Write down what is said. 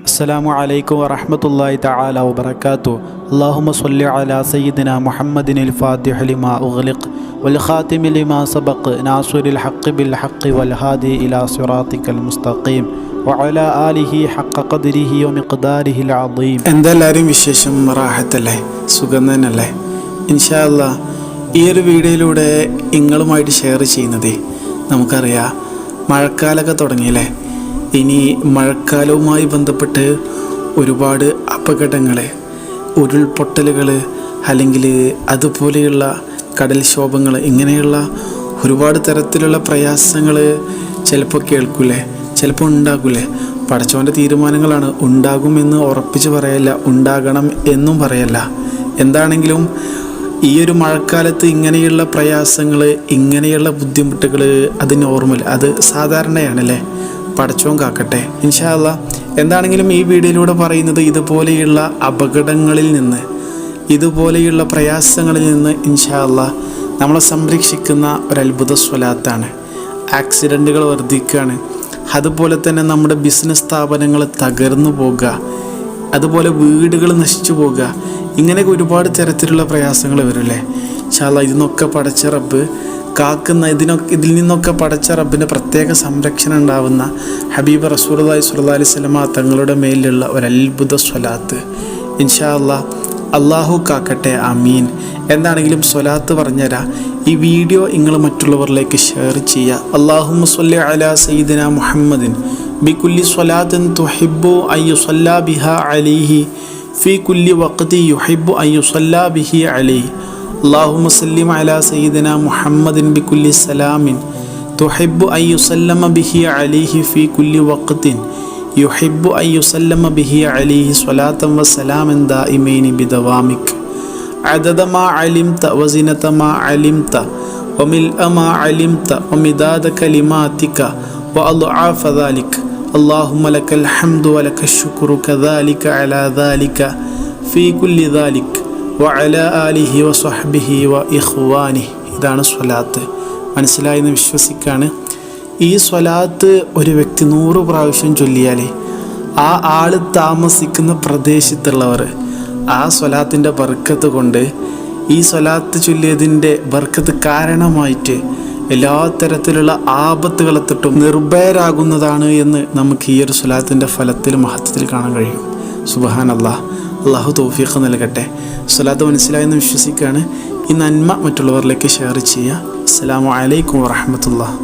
അസ്സലാമു അലൈക്കും വറഹ്മത്തുള്ളാഹി തആല വബറകാതുഹു. അല്ലാഹുമ്മ സ്വല്ലി അലാ സയ്യിദിനാ മുഹമ്മദിനിൽ ഫാത്തിഹി ലിമാ ഉഗ്ലിഖ് വൽ ഖാതിമി ലിമാ സബഖ് നാസിറിൽ ഹഖ് ബിൽ ഹഖ് വൽ ഹാദി ഇലാ സിറാത്തിക്കൽ മുസ്തഖീം വഅലാ ആലിഹി ഹഖ ഖദ്രിഹി വമിഖ്ദാരിഹിൽ അദീം. എന്തെല്ലാവരും വിശേഷം? റാഹത്തല്ലേ? സുഖം തന്നെയല്ലേ? ഇൻഷാ അല്ലാഹ് ഈ ഒരു വീഡിയോയിലൂടെ നിങ്ങളുമായിട്ട് ഷെയർ ചെയ്യുന്നത്, നമുക്കറിയാം മഴക്കാലമൊക്കെ തുടങ്ങിയല്ലേ. ഇനി മഴക്കാലവുമായി ബന്ധപ്പെട്ട് ഒരുപാട് അപകടങ്ങൾ, ഉരുൾപൊട്ടലുകൾ, അല്ലെങ്കിൽ അതുപോലെയുള്ള കടൽക്ഷോഭങ്ങൾ, ഇങ്ങനെയുള്ള ഒരുപാട് തരത്തിലുള്ള പ്രയാസങ്ങൾ ചിലപ്പോൾ കേൾക്കൂലേ, ചിലപ്പോൾ ഉണ്ടാകൂലേ. പടച്ചവൻ്റെ തീരുമാനങ്ങളാണ്. ഉണ്ടാകുമെന്ന് ഉറപ്പിച്ച് പറയല്ല, ഉണ്ടാകണം എന്നും പറയല്ല. എന്താണെങ്കിലും ഈ ഒരു മഴക്കാലത്ത് ഇങ്ങനെയുള്ള പ്രയാസങ്ങൾ, ഇങ്ങനെയുള്ള ബുദ്ധിമുട്ടുകൾ അത് നോർമൽ, അത് സാധാരണയാണല്ലേ. പടച്ചോൻ കാക്കട്ടെ ഇൻഷാ അല്ലാഹ്. എന്താണെങ്കിലും ഈ വീഡിയോയിലൂടെ പറയുന്നത് ഇതുപോലെയുള്ള അപകടങ്ങളിൽ നിന്ന്, ഇതുപോലെയുള്ള പ്രയാസങ്ങളിൽ നിന്ന് ഇൻഷാ അല്ലാഹ് നമ്മളെ സംരക്ഷിക്കുന്ന ഒരത്ഭുത സ്വലാത്താണ്. ആക്സിഡൻറ്റുകൾ വർദ്ധിക്കുകയാണ്, അതുപോലെ തന്നെ നമ്മുടെ ബിസിനസ് സ്ഥാപനങ്ങൾ തകർന്നു പോകുക, അതുപോലെ വീടുകൾ നശിച്ചു പോകുക, ഇങ്ങനെയൊക്കെ ഒരുപാട് തരത്തിലുള്ള പ്രയാസങ്ങൾ വരില്ലേ. ഇൻഷാ അല്ലാഹ് ഇതിനൊക്കെ പടച്ച റബ്ബ് കാക്കുന്ന, ഇതിൽ നിന്നൊക്കെ പടച്ച റബ്ബിൻ്റെ പ്രത്യേക സംരക്ഷണം ഉണ്ടാവുന്ന ഹബീബ് റസൂലുള്ളാഹി സ്വല്ലല്ലാഹി അലൈഹി വസല്ലമ തങ്ങളുടെ മേലുള്ള ഒരത്ഭുത സ്വലാത്ത് ഇൻഷാ അല്ലാഹ് അള്ളാഹു കാക്കട്ടെ, ആമീൻ. എന്താണെങ്കിലും സ്വലാത്ത് പറഞ്ഞുതരാം. ഈ വീഡിയോ നിങ്ങൾ മറ്റുള്ളവരിലേക്ക് ഷെയർ ചെയ്യുക. അല്ലാഹുമ്മ സ്വല്ലി അലാ സയ്യിദിനാ മുഹമ്മദിൻ ബികുല്ലി സ്വലാത്തിൻ തുഹിബ്ബു അൻ യുസല്ലാ ബിഹാ അലൈഹി ഫീ കുല്ലി വഖ്തി യുഹിബ്ബു അൻ യുസല്ലാ ബിഹി അലൈഹി. അല്ലാഹുമ്മ സല്ലി അലാ സയ്യിദിനാ മുഹമ്മദിൻ ബികുല്ലി സലാമിൻ തുഹിബ്ബു അൻ യുസല്ലമ ബിഹി അലൈഹി ഫീ കുല്ലി വഖ്തിൻ യുഹിബ്ബു അൻ യുസല്ലമ ബിഹി അലൈഹി സ്വലാത്തൻ വസലാമൻ ദായിമൈനി ബിദവാമിക് അദദ മാ അലിംത വസിനത മാ അലിംത വമിൽഅ മാ അലിംത വമിദാദ കലിമാതിക വഅദ്ആഫ ദാലിക. അല്ലാഹുമ്മ ലക്കൽ ഹംദു വലക്കൽ ശുക്രു കദാലിക അലാ ദാലിക ഫീ കുല്ലി ദാലിക വഅലാ ആലിഹി വസ്വഹ്ബിഹി വഇഖ്വാനിഹി. ഇതാണ് സ്വലാത്ത്. മനസ്സിലായെന്ന് വിശ്വസിക്കാണ്. ഈ സ്വലാത്ത് ഒരു വ്യക്തി 100 പ്രാവശ്യം ചൊല്ലിയാൽ ആ ആൾ താമസിക്കുന്ന പ്രദേശത്തുള്ളവർ ആ സ്വലാത്തിൻ്റെ ബർക്കത്ത് കൊണ്ട്, ഈ സ്വലാത്ത് ചൊല്ലിയതിൻ്റെ ബർക്കത്ത് കാരണമായിട്ട് എല്ലാ തരത്തിലുള്ള ആപത്തുകളെ തൊട്ടും നിർഭയരാകുന്നതാണ് എന്ന് നമുക്ക് ഈ ഒരു സ്വലാത്തിൻ്റെ ഫലത്തിൽ, മഹത്വത്തിൽ കാണാൻ കഴിയും. സുബ്ഹാനല്ലാഹ്. അള്ളാഹു തൗഫീഖ് നൽകട്ടെ. സ്വലാത്ത് മനസ്സിലായെന്ന് വിശ്വസിക്കുകയാണ്. ഈ നന്മ മറ്റുള്ളവരിലേക്ക് ഷെയർ ചെയ്യുക. അസ്സലാമു അലൈക്കും വറഹ്മത്തുള്ളാഹി.